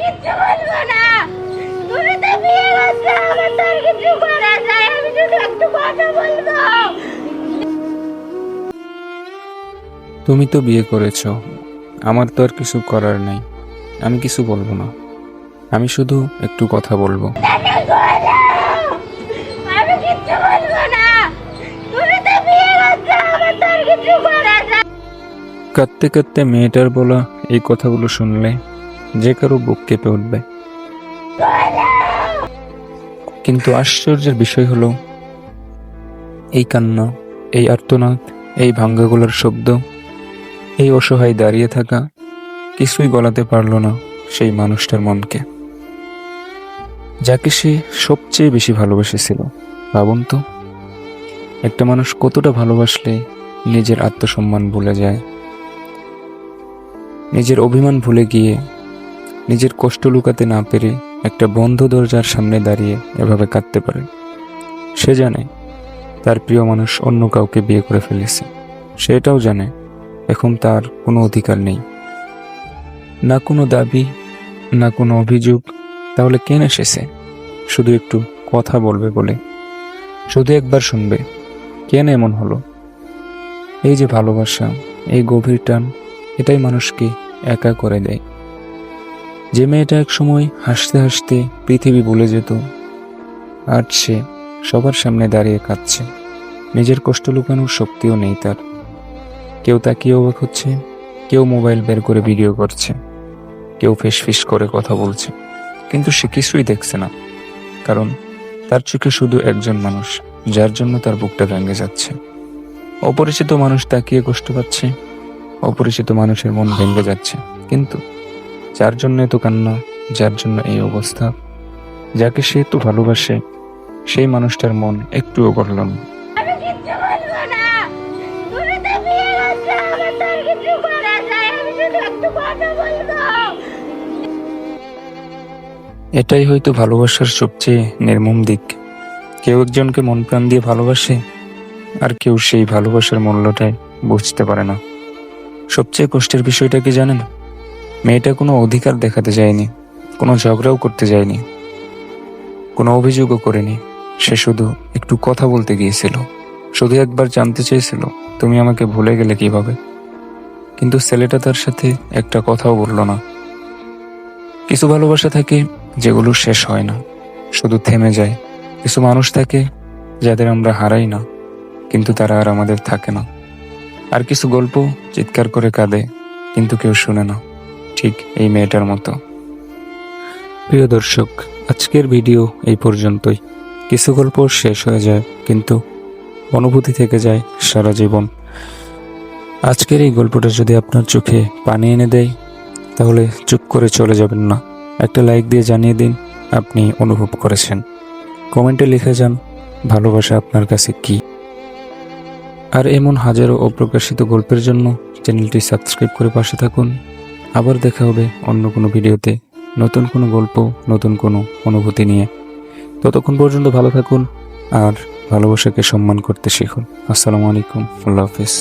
কিচ্ছু বলবো না। তুমি তো বিয়ে করছো, আমার তো আর কিছু করা যায়, আমি শুধু একটু কথা বলবো। তুমি তো বিয়ে করেছো, আমার তো আর কিছু করার নেই। আমি কিছু বলবো না, আমি শুধু একটু কথা বলবো। আমি কিচ্ছু বলবো না। তুমি তো বিয়ে করছো, আমার তো আর কিছু করা যায়। কাঁদতে কাঁদতে মেয়েটার বলা এই কথাগুলো শুনলে যে কারো বুক কেঁপে উঠবে। কিন্তু আশ্চর্যের বিষয় হলো, এই কান্না, এই আর্তনাদ, এই ভাঙ্গা গলার শব্দ, এই অসহায় দাঁড়িয়ে থাকা কিছুই গলাতে পারল না সেই মানুষটার মনকে, যাকে সে সবচেয়ে বেশি ভালোবেসেছিল। ভাবুন তো, একটা মানুষ কতটা ভালোবাসলে নিজের আত্মসম্মান ভুলে যায়, নিজের অভিমান ভুলে গিয়ে, নিজের কষ্ট লুকাতে না পেরে একটা বন্ধ দরজার সামনে দাঁড়িয়ে এভাবে কাঁদতে পারে। সে জানে তার প্রিয় মানুষ অন্য কাউকে বিয়ে করে ফেলেছে। সেটাও জানে এখন তার কোনো অধিকার নেই, না কোনো দাবি, না কোনো অভিযোগ। তাহলে কেন এসেছে? শুধু একটু কথা বলবে বলে, শুধু একবার শুনবে। কেন এমন হলো? এই যে ভালোবাসা, এই গভীর টান, এটাই মানুষকে একা করে দেয়। যে মেয়েটা এক সময় হাসতে হাসতে পৃথিবী ভুলে যেত, আজ সে সবার সামনে দাঁড়িয়ে কাঁদছে। নিজের কষ্ট লুকানোর শক্তিও নেই তার। কেউ তাকিয়ে অবাক হচ্ছে, কেউ মোবাইল বের করে ভিডিও করছে, কেউ ফিস করে কথা বলছে, কিন্তু সে কিছুই দেখছে না। কারণ তার চোখে শুধু একজন মানুষ, যার জন্য তার বুকটা ভেঙে যাচ্ছে। অপরিচিত মানুষ তাকিয়ে কষ্ট পাচ্ছে, অপরিচিত মানুষের মন ভেঙে যাচ্ছে, কিন্তু যার জন্য এত কান্না, যার জন্য এই অবস্থা, যাকে সে এত ভালোবাসে, সেই মানুষটার মন একটুও গড়ল না। আমি কিচ্ছু বলবো না। তুমি তো বিয়ে করছো, আমার তো আর কিছু করা যায়, আমি শুধু একটু কথা বলবো। এটাই হয়তো ভালোবাসার সবচেয়ে নির্মম দিক। কেউ একজনকে মন প্রাণ দিয়ে ভালোবাসে, আর কেউ সেই ভালোবাসার মূল্যটাই বুঝতে পারে না। সবচেয়ে কষ্টের বিষয়টা কি জানেন? মেয়েটা কোনো অধিকার দেখাতে যায়নি, কোনো ঝগড়াও করতে যায়নি, কোনো অভিযোগও করেনি। সে শুধু একটু কথা বলতে গিয়েছিল, শুধু একবার জানতে চেয়েছিল তুমি আমাকে ভুলে গেলে কিভাবে। কিন্তু ছেলেটা তার সাথে একটা কথাও বলল না। কিছু ভালোবাসা থাকে যেগুলো শেষ হয় না, শুধু থেমে যায়। কিছু মানুষ থাকে যাদের আমরা হারাই না, কিন্তু তারা আর আমাদের থাকে না। আর কিছু গল্প চিৎকার করে কাঁদে, কিন্তু কেউ শুনে না, ঠিক এই মেয়েটার মতো। প্রিয় দর্শক, আজকের ভিডিও এই পর্যন্তই। কিছু গল্প শেষ হয়ে যায়, কিন্তু অনুভূতি থেকে যায় সারা জীবন। আজকের এই গল্পটা যদি আপনার চোখে পানি এনে দেয়, তাহলে চুপ করে চলে যাবেন না। একটা লাইক দিয়ে জানিয়ে দিন আপনি অনুভব করেছেন। কমেন্টে লিখে যান ভালোবাসা আপনার কাছে কি। আর এমন হাজারো অপ্রকাশিত গল্পের জন্য চ্যানেলটি সাবস্ক্রাইব করে পাশে থাকুন। আবার দেখা হবে অন্য কোনো ভিডিওতে, নতুন কোনো গল্প, নতুন কোনো অনুভূতি নিয়ে। ততক্ষণ পর্যন্ত ভালো থাকুন আর ভালোবাসাকে সম্মান করতে শিখুন। আসসালামু আলাইকুম, আল্লাহ হাফেজ।